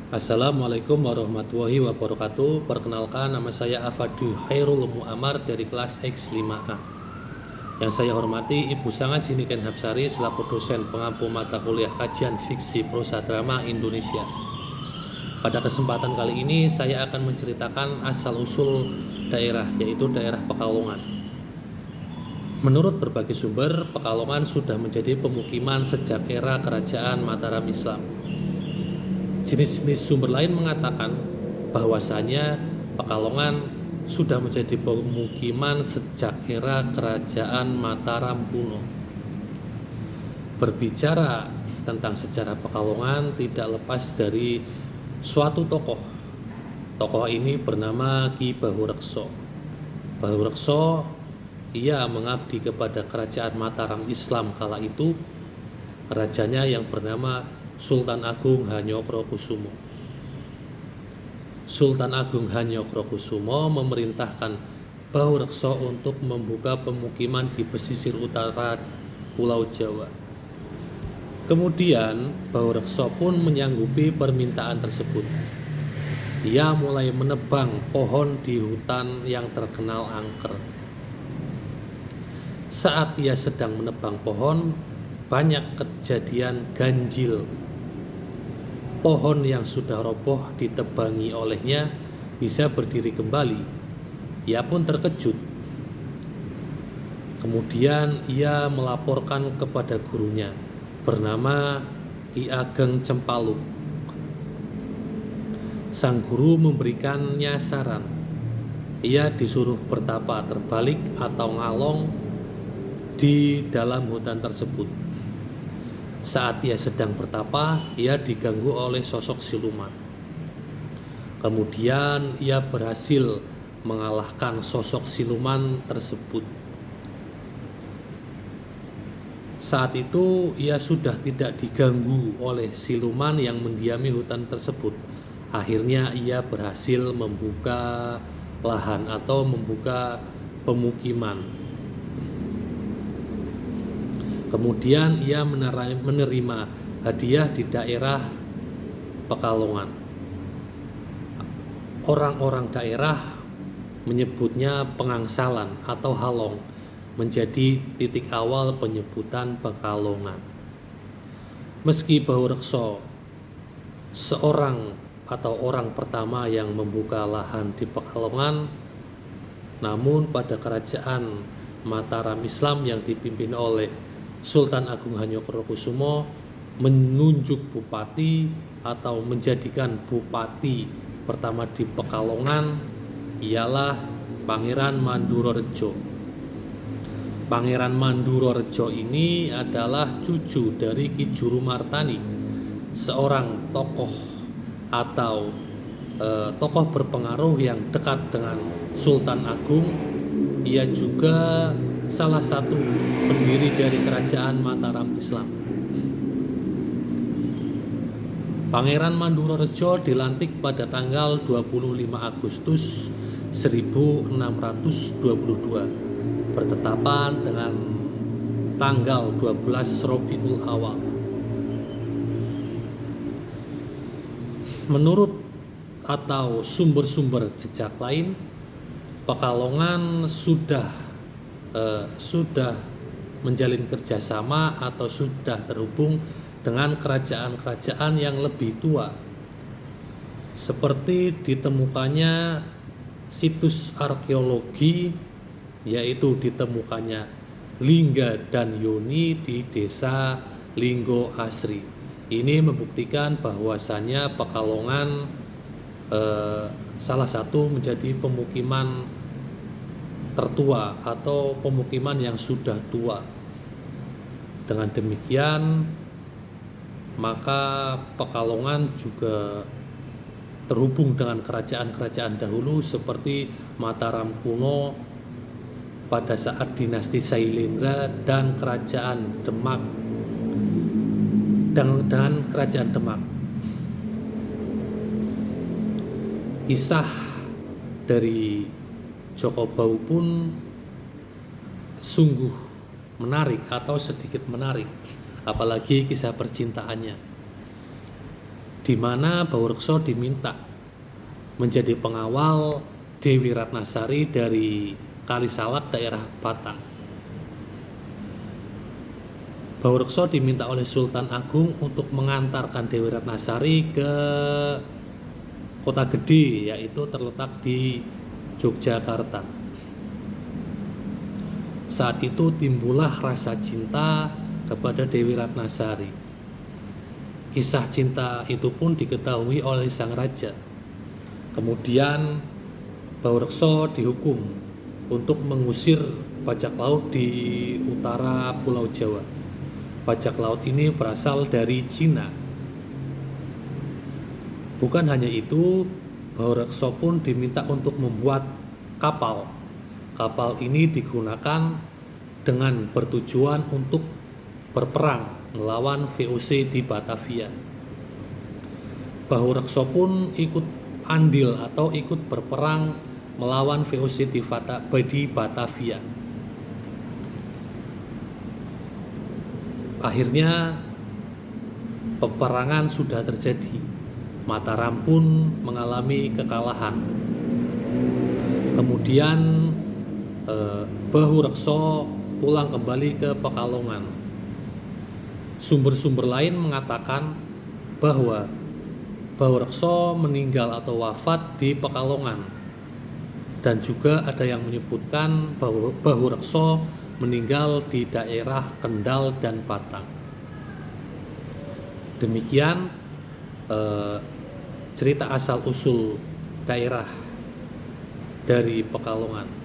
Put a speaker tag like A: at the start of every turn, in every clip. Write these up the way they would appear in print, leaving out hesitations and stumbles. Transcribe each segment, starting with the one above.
A: Assalamualaikum warahmatullahi wabarakatuh. Perkenalkan, nama saya Afadi Khairul Muammar dari kelas X5A. Yang saya hormati Ibu Sangat Jiniken Hapsari selaku dosen pengampu mata kuliah kajian fiksi prosa drama Indonesia. Pada kesempatan kali ini saya akan menceritakan asal-usul daerah, yaitu daerah Pekalongan. Menurut berbagai sumber, Pekalongan sudah menjadi pemukiman sejak era Kerajaan Mataram Islam. Jenis-jenis sumber lain mengatakan bahwasanya Pekalongan sudah menjadi pemukiman sejak era Kerajaan Mataram kuno. Berbicara tentang sejarah Pekalongan tidak lepas dari suatu tokoh. Tokoh ini bernama Ki Bahurekso. Bahurekso ia mengabdi kepada Kerajaan Mataram Islam kala itu. Rajanya yang bernama Sultan Agung Hanyokrokusumo. Sultan Agung Hanyokrokusumo memerintahkan Bahurekso untuk membuka pemukiman di pesisir utara Pulau Jawa. Kemudian Bahurekso pun menyanggupi permintaan tersebut. Ia mulai menebang pohon di hutan yang terkenal angker. Saat ia sedang menebang pohon, banyak kejadian ganjil. Pohon yang sudah roboh ditebangi olehnya bisa berdiri kembali. Ia pun terkejut. Kemudian ia melaporkan kepada gurunya bernama Ki Ageng Cempaluk. Sang guru memberikannya saran. Ia disuruh bertapa terbalik atau ngalong di dalam hutan tersebut. Saat ia sedang bertapa, ia diganggu oleh sosok siluman. Kemudian ia berhasil mengalahkan sosok siluman tersebut. Saat itu ia sudah tidak diganggu oleh siluman yang mendiami hutan tersebut. Akhirnya ia berhasil membuka lahan atau membuka pemukiman. Kemudian ia menerima hadiah di daerah Pekalongan. Orang-orang daerah menyebutnya pengangsalan atau halong, menjadi titik awal penyebutan Pekalongan. Meski Bahurekso seorang atau orang pertama yang membuka lahan di Pekalongan, namun pada kerajaan Mataram Islam yang dipimpin oleh Sultan Agung Hanyokrokusumo menunjuk bupati atau menjadikan bupati pertama di Pekalongan ialah Pangeran Mandurorejo. Pangeran Mandurorejo ini adalah cucu dari Ki Jurumartani, seorang tokoh atau tokoh berpengaruh yang dekat dengan Sultan Agung. Ia juga salah satu pendiri dari Kerajaan Mataram Islam. Pangeran Mandurorejo dilantik pada tanggal 25 Agustus 1622, bertetapan dengan tanggal 12 Rabiul Awal. Menurut atau sumber-sumber jejak lain, Pekalongan sudah menjalin kerjasama atau sudah terhubung dengan kerajaan-kerajaan yang lebih tua, seperti ditemukannya situs arkeologi, yaitu ditemukannya Lingga dan Yoni di desa Linggo Asri. Ini membuktikan bahwasannya Pekalongan salah satu menjadi pemukiman tertua atau pemukiman yang sudah tua. Dengan demikian, maka Pekalongan juga terhubung dengan kerajaan-kerajaan dahulu seperti Mataram kuno pada saat dinasti Sailendra dan kerajaan Demak dan kerajaan Demak. Kisah dari Joko Bau pun sungguh menarik atau sedikit menarik, apalagi kisah percintaannya. di mana Baurekso diminta menjadi pengawal Dewi Ratnasari dari Kalisalak daerah Batang. Baurekso diminta oleh Sultan Agung untuk mengantarkan Dewi Ratnasari ke kota gede, yaitu terletak di Yogyakarta. Saat itu timbullah rasa cinta kepada Dewi Ratnasari. Kisah cinta itu pun diketahui oleh sang raja. Kemudian Baurekso dihukum untuk mengusir bajak laut di utara Pulau Jawa. Bajak laut ini berasal dari Cina. Bukan hanya itu, Baurekso pun diminta untuk membuat kapal. Kapal ini digunakan dengan bertujuan untuk berperang melawan VOC di Batavia. Baurekso pun ikut andil atau ikut berperang melawan VOC di Batavia. Akhirnya peperangan sudah terjadi. Mataram pun mengalami kekalahan. Kemudian Baurekso pulang kembali ke Pekalongan. Sumber-sumber lain mengatakan bahwa Baurekso meninggal atau wafat di Pekalongan, dan juga ada yang menyebutkan bahwa Baurekso meninggal di daerah Kendal dan Batang. Demikian cerita asal-usul daerah dari Pekalongan.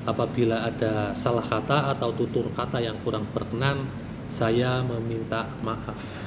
A: Apabila ada salah kata atau tutur kata yang kurang berkenan, saya meminta maaf.